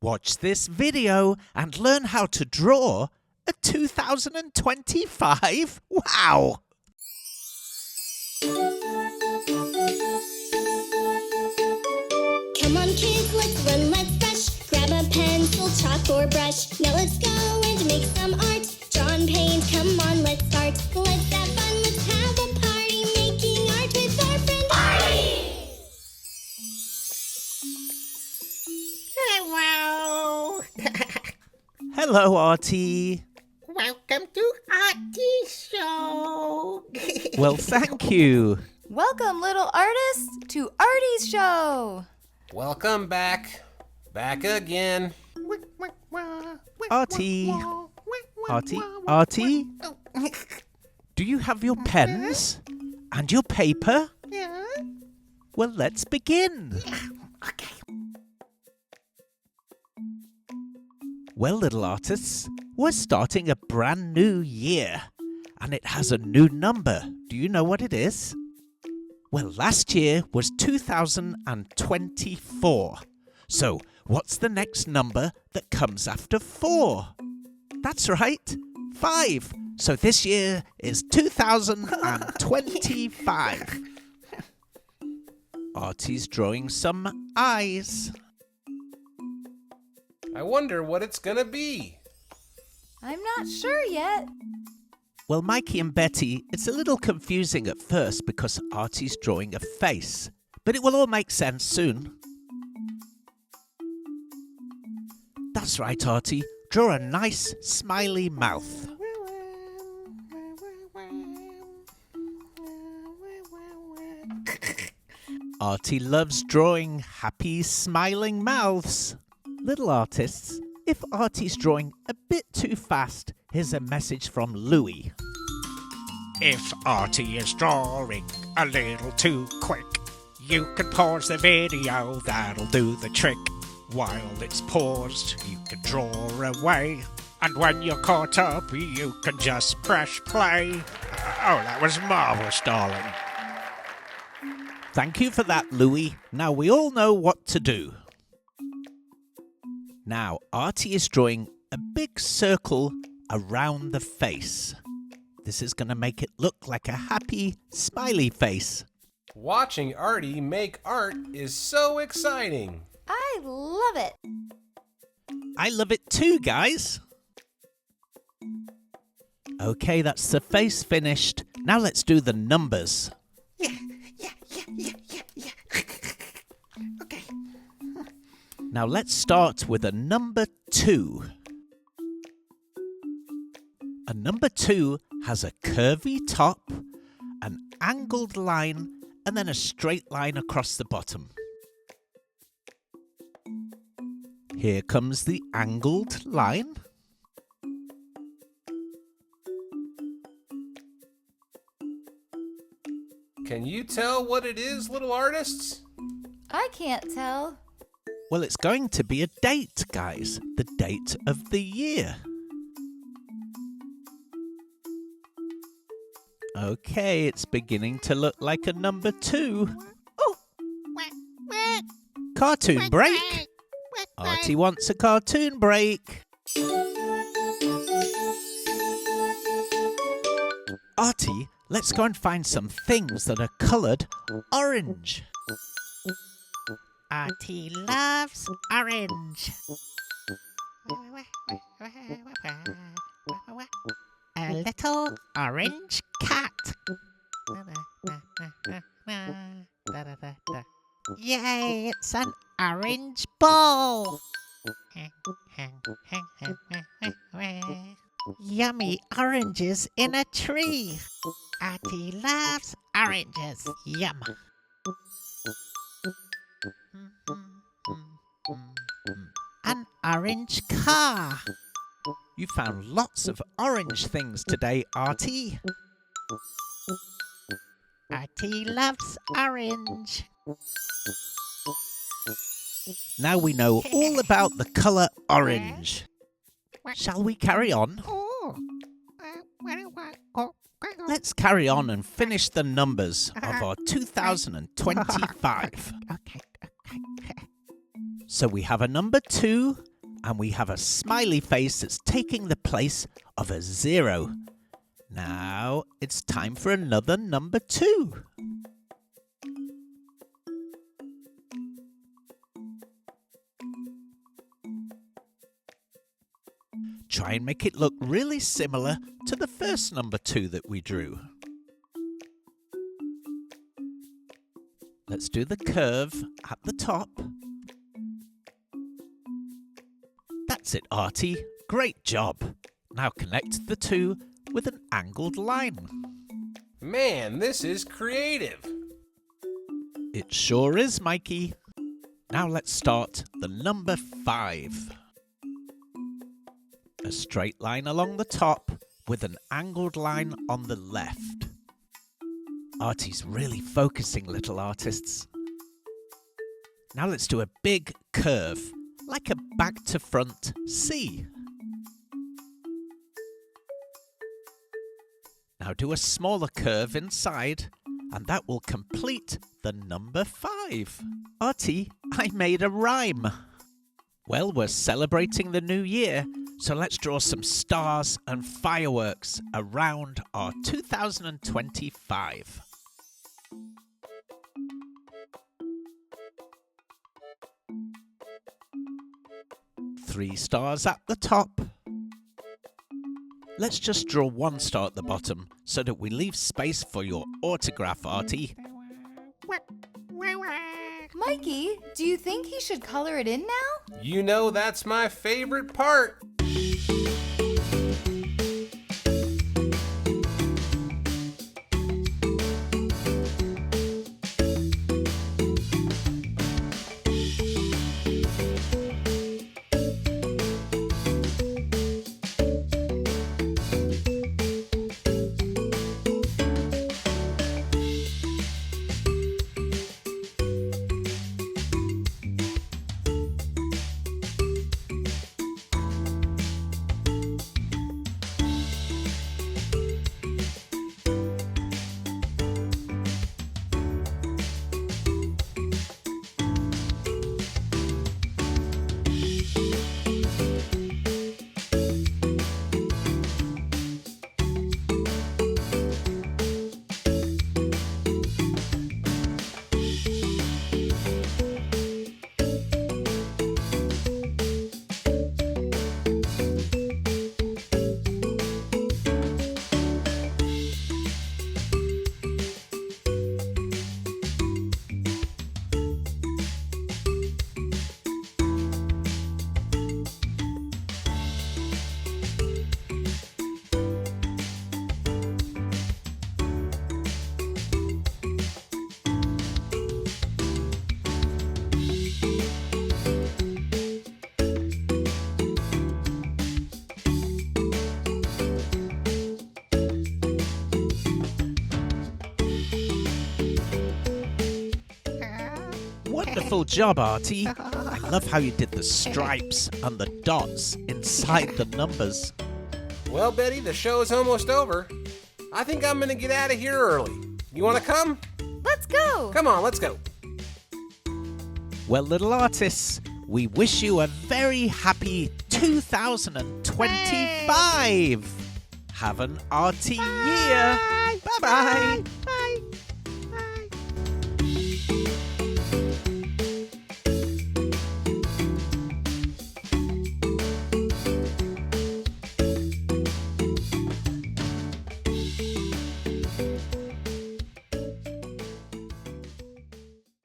Watch this video and learn how to draw a 2025. Wow! Come on kids, let's run, let's brush. Grab a pencil, chalk or brush. Now let's go and make some art. Draw and paint, come on, let's start. Let's have fun, let's have a party. Making art with our friend Artie. Hello. Hello, Artie. Welcome to Artie's show. Well, thank you. Welcome, little artists, to Artie's show. Welcome back. Back again. Artie. Artie? Do you have your pens and your paper? Yeah. Well, let's begin. Okay. Well, little artists, we're starting a brand new year, and it has a new number. Do you know what it is? Well, last year was 2024. So, what's the next number that comes after 4? That's right, 5. So this year is 2025. Artie's drawing some eyes. I wonder what it's gonna be. I'm not sure yet. Well, Mikey and Betty, it's a little confusing at first because Artie's drawing a face, but it will all make sense soon. That's right, Artie. Draw a nice, smiley mouth. Artie loves drawing happy, smiling mouths. Little artists, if Artie's drawing a bit too fast, here's a message from Louie. If Artie is drawing a little too quick, you can pause the video, that'll do the trick. While it's paused, you can draw away. And when you're caught up, you can just press play. Oh, that was marvellous, darling. Thank you for that, Louie. Now we all know what to do. Now, Artie is drawing a big circle around the face. This is going to make it look like a happy, smiley face. Watching Artie make art is so exciting. I love it. I love it too, guys. Okay, that's the face finished. Now let's do the numbers. Yeah. Okay. Now let's start with a number 2. A number 2 has a curvy top, an angled line, and then a straight line across the bottom. Here comes the angled line. Can you tell what it is, little artists? I can't tell. Well, it's going to be a date, guys. The date of the year. Okay, it's beginning to look like a number 2. Oh. Cartoon break. Artie wants a cartoon break. Artie, let's go and find some things that are coloured orange. Artie loves orange. A little orange cat. Yay, it's an orange ball. Yummy oranges in a tree. Artie loves oranges. Yum. An orange car. You found lots of orange things today, Artie. Artie loves orange. Now we know all about the colour orange. Shall we carry on? Let's carry on and finish the numbers of our 2025. Okay. So we have a number 2 And we have a smiley face that's taking the place of a 0. Now it's time for another number 2. Try and make it look really similar to the first number 2 that we drew. Let's do the curve at the top. That's it, Artie. Great job. Now connect the 2 with an angled line. Man, this is creative. It sure is, Mikey. Now let's start the number 5. A straight line along the top with an angled line on the left. Artie's really focusing, little artists. Now let's do a big curve, like a back-to-front C. Now do a smaller curve inside, and that will complete the number 5. Artie, I made a rhyme. Well, we're celebrating the new year, so let's draw some stars and fireworks around our 2025. Three stars at the top. Let's just draw one star at the bottom so that we leave space for your autograph, Artie. Mikey, do you think he should color it in now? You know that's my favorite part. Wonderful job, Artie. I love how you did the stripes and the dots inside the numbers. Well, Betty, the show is almost over. I think I'm going to get out of here early. You want to come? Let's go! Come on, let's go. Well, little artists, we wish you a very happy 2025. Have an Artie year. Bye-bye.